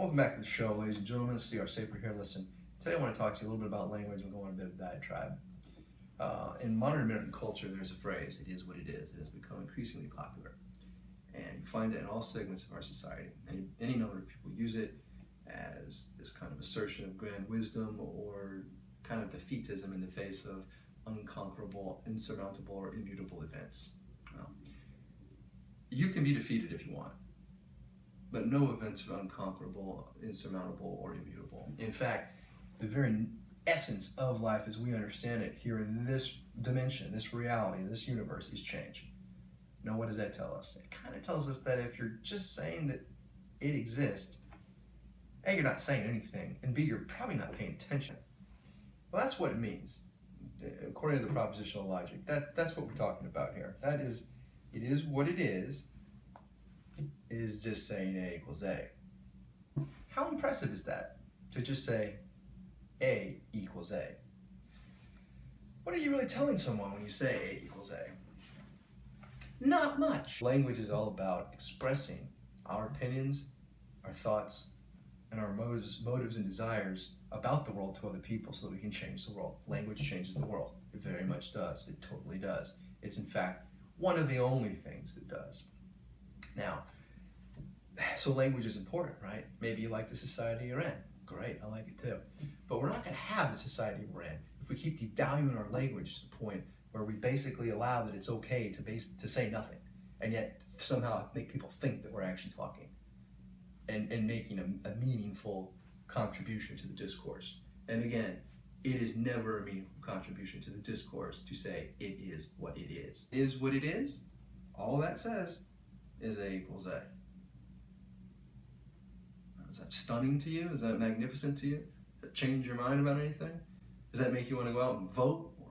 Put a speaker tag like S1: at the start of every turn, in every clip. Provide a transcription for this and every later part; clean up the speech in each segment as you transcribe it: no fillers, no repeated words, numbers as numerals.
S1: Welcome back to the show, ladies and gentlemen. This is C.R. Saper here. Listen, today I want to talk to you a little bit about language and go on a bit of diatribe. In modern American culture, there's a phrase, it is what it is. It has become increasingly popular. And you find it in all segments of our society. Any number of people use it as this kind of assertion of grand wisdom or kind of defeatism in the face of unconquerable, insurmountable, or immutable events. Well, you can be defeated if you want. But no events are unconquerable, insurmountable, or immutable. In fact, the very essence of life as we understand it here in this dimension, this reality, this universe is change. Now, what does that tell us? It kind of tells us that if you're just saying that it exists, A, you're not saying anything, and B, you're probably not paying attention. Well, that's what it means. According to the propositional logic, that's what we're talking about here. That is, it is what it is just saying A equals A. How impressive is that, to just say A equals A? What are you really telling someone when you say A equals A? Not much. Language is all about expressing our opinions, our thoughts, and our motives and desires about the world to other people so that we can change the world. Language changes the world. It very much does. It totally does. It's in fact one of the only things that does. Now, so language is important, right? Maybe you like the society you're in. Great, I like it too. But we're not going to have the society we're in if we keep devaluing our language to the point where we basically allow that it's okay to say nothing, and yet somehow make people think that we're actually talking and making a meaningful contribution to the discourse. And again, it is never a meaningful contribution to the discourse to say it is what it is. It is what it is. All that says is A equals A. Is that stunning to you? Is that magnificent to you? Does that change your mind about anything? Does that make you want to go out and vote or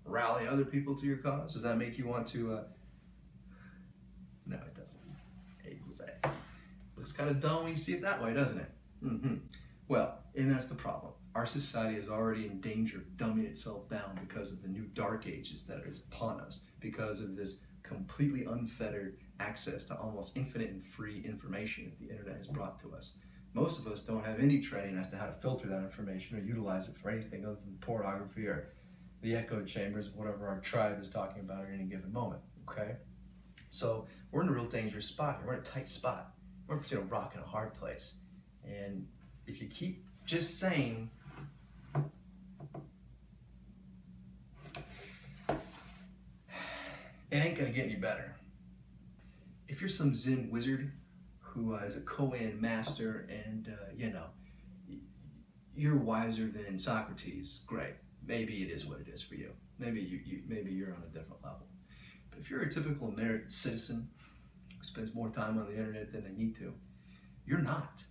S1: rally other people to your cause? Does that make you want to, No, it doesn't. A equals A. Looks kind of dumb when you see it that way, doesn't it? Well, and that's the problem. Our society is already in danger of dumbing itself down because of the new dark ages that is upon us, because of this completely unfettered access to almost infinite and free information that the internet has brought to us. Most of us don't have any training as to how to filter that information or utilize it for anything other than pornography or the echo chambers of whatever our tribe is talking about at any given moment, okay? So we're in a real dangerous spot here. We're in a tight spot. We're between a rock and a hard place. And if you keep just saying, it ain't gonna get any better. If you're some Zen wizard who is a Koan master and, you're wiser than Socrates, great. Maybe it is what it is for you. Maybe maybe you're on a different level. But if you're a typical American citizen who spends more time on the internet than they need to, you're not.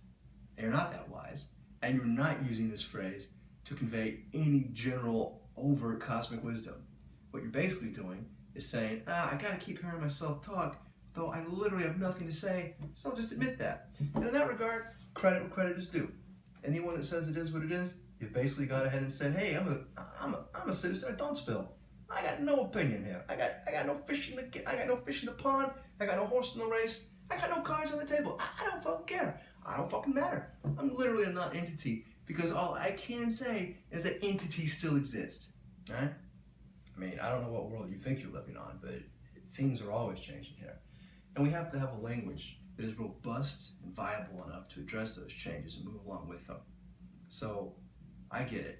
S1: You're not that wise, and you're not using this phrase to convey any general overt cosmic wisdom. What you're basically doing is saying, I gotta keep hearing myself talk, though I literally have nothing to say, so I'll just admit that. And in that regard, credit where credit is due. Anyone that says it is what it is, you've basically gone ahead and said, hey, I'm a citizen of Don't Spill. I got no opinion here. I got no fish in the pond. I got no horse in the race. I got no cards on the table. I don't fucking care. I don't fucking matter. I'm literally a non-entity because all I can say is that entities still exist. Right? I mean, I don't know what world you think you're living on, but things are always changing here. And we have to have a language that is robust and viable enough to address those changes and move along with them. So, I get it.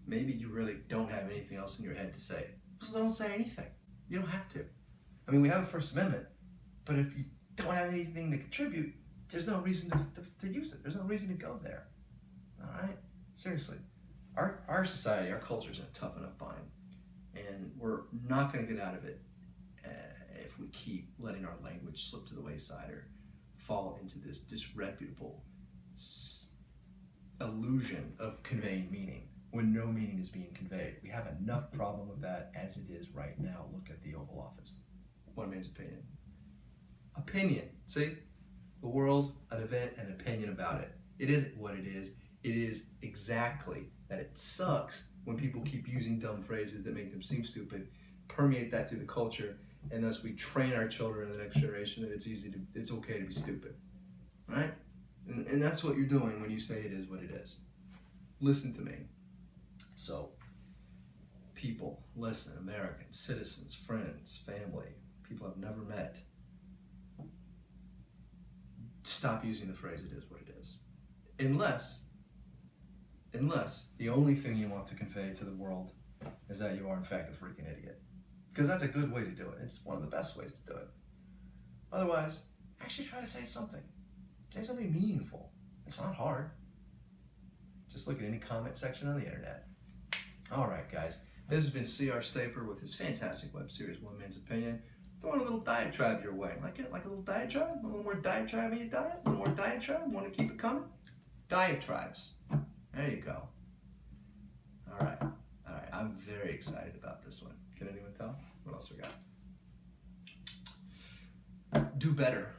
S1: Maybe you really don't have anything else in your head to say. Just don't say anything. You don't have to. I mean, we have a First Amendment, but if you don't have anything to contribute, there's no reason to use it. There's no reason to go there. All right? Seriously. Our society, our culture is in a tough enough bind. And we're not going to get out of it if we keep letting our language slip to the wayside or fall into this disreputable illusion of conveying meaning when no meaning is being conveyed. We have enough problem with that as it is right now. Look at the Oval Office. One man's opinion. Opinion. See? The world, an event, an opinion about it. It isn't what it is. It is exactly that it sucks when people keep using dumb phrases that make them seem stupid, permeate that through the culture, and thus we train our children in the next generation that it's okay to be stupid, right? And that's what you're doing when you say it is what it is. Listen to me. So, people, listen, Americans, citizens, friends, family, people I've never met, stop using the phrase it is what it is. Unless the only thing you want to convey to the world is that you are in fact a freaking idiot. Because that's a good way to do it. It's one of the best ways to do it. Otherwise, actually try to say something. Say something meaningful. It's not hard. Just look at any comment section on the internet. All right, guys. This has been C.R. Staper with his fantastic web series, One Man's Opinion. Throwing a little diatribe your way. Like it? Like a little diatribe? A little more diatribe in your diet? A little more diatribe? Want to keep it coming? Diatribes. There you go. All right. I'm very excited about this one. Can anyone tell? What else we got? Do better.